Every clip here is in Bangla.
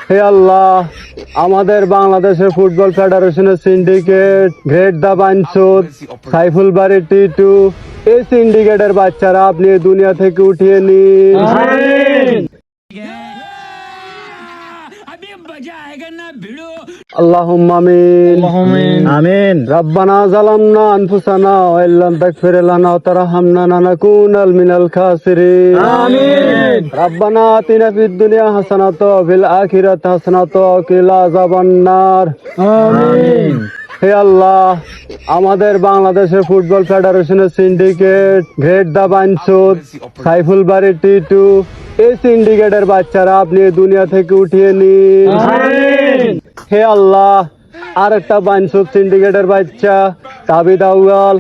হে আল্লাহ, আমাদের বাংলাদেশের ফুটবল ফেডারেশনের সিন্ডিকেট গ্রেট দা বানসুদ সাইফুল বাড়ি টি2 এই সিন্ডিকেটের বাচ্চারা আপনি এই দুনিয়া থেকে উঠিয়ে নিন। আল্লাহুম্মা আমিন আমিন। রব্বানা যালামনা আনফুসানা ওয়া ইল্লাম তাগফির লানা ওয়া তারহামনা লানাকুনাল মিনাল খাসিরিন। আমিন। রব্বানা আতিনা ফিদ দুনিয়া হাসানাতাও ওয়া ফিল আখিরাতি হাসানাতাও ওয়া কিনা আযাবান নার। আমিন। হে আল্লাহ, আমাদের বাংলাদেশের ফুটবল ফেডারেশনের সিন্ডিকেট গ্রেট দা বানসুদ সাইফুল বাড়ি টি2 এই সিন্ডিকেটের বাচ্চারা আপনি এই দুনিয়া থেকে উঠিয়ে নিন। হে আল্লাহ, আরেকটা বানসুদ সিন্ডিকেটের বাচ্চা তাবিদ আউয়াল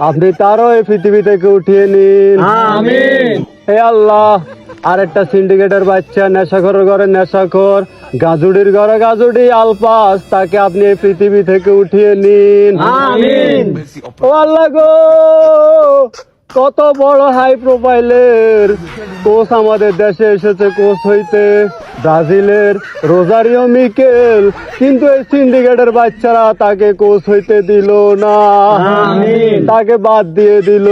আপনি তারও এই পৃথিবী থেকে উঠিয়ে নিন। আমিন। হে আল্লাহ, আরেকটা সিন্ডিকেটের বাচ্চা নেশাখোরের ঘরে নেশাখোর, গাজুড়ির ঘরে গাজুড়ি আলপাস, তাকে আপনি এই পৃথিবী থেকে উঠিয়ে নিন। আমিন। ও আল্লাহ গো, কত বড় হাই প্রোফাইলের কোচ আমাদের দেশে এসেছে কোচ হইতে, ব্রাজিলের রোজারিও মিকেল, কিন্তু এই সিন্ডিকেটের বাচ্চারা তাকে কোচ হইতে দিল না। আমিন। তাকে বাদ দিয়ে দিল।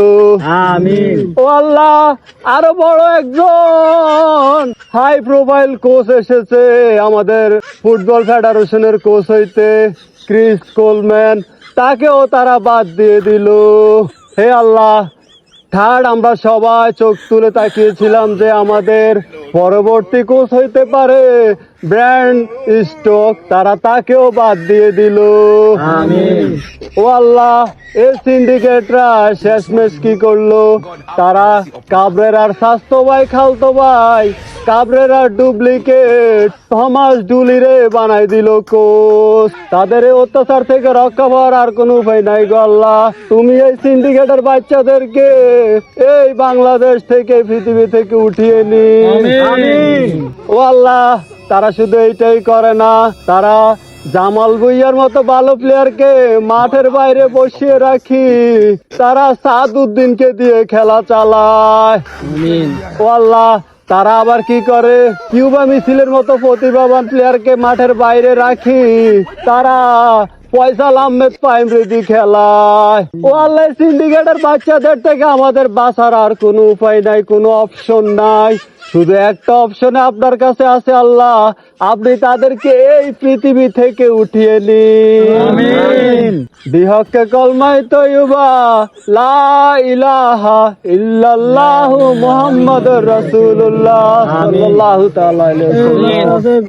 আমিন। ও আল্লাহ, আরো বড় একজন হাই প্রোফাইল কোচ এসেছে আমাদের ফুটবল ফেডারেশনের কোচ হইতে, ক্রিস কোলম্যান, তাকেও তারা বাদ দিয়ে দিল। হে আল্লাহ, আমরা সবাই চোখ তুলে তাকিয়েছিলাম যে আমাদের পরবর্তী কোচ হইতে পারে ব্র্যান্ড স্টোক, তারা তাকেও বাদ দিয়ে দিল। আমিন। ও আল্লাহ, এই সিন্ডিকেটরা শেষমেশ কি করলো? তারা কাবরেরার স্বাস্থ্য ভাই খালতো ভাই কাবরেরার ডুপ্লিকেট থমাস ডুলিরে বানাই দিল কোচ। তাদের এই অত্যাচার থেকে রক্ষা পাওয়ার আর কোনো উপায় নাই গো আল্লাহ, তুমি এই সিন্ডিকেটের বাচ্চাদেরকে এই বাংলাদেশ থেকে পৃথিবী থেকে উঠিয়ে নিন। আমিন। ও আল্লাহ, তারা শুধু এইটাই করে না, তারা জামাল ভুইয়ার মতো ভালো প্লেয়ারকে মাঠের বাইরে বসিয়ে রাখি তারা সাদউদ্দিনকে দিয়ে খেলা চালায়। ও আল্লাহ, তারা আবার কি করে, কিউবা মিছিলের মতো প্রতিভাবান প্লেয়ারকে মাঠের বাইরে রাখি তারা ফয়সাল আহমেদ প্রাইমারি খেলায়। ও আল্লাহ, সিন্ডিকেটের বাচ্চাদের থেকে আমাদের বাঁচার আর কোনো উপায় নাই, কোনো অপশন নাই, শুধু একটা অপশনে আপনার কাছে আছে আল্লাহ, আপনি তাদেরকে এই পৃথিবী থেকে উঠিয়ে নিন। বিহকে কলমায় তৈয়বা লা ইলাহা ইল্লাল্লাহু মুহাম্মাদুর রাসূলুল্লাহ সাল্লাল্লাহু তাআলা আলাইহি ওয়াসাল্লাম।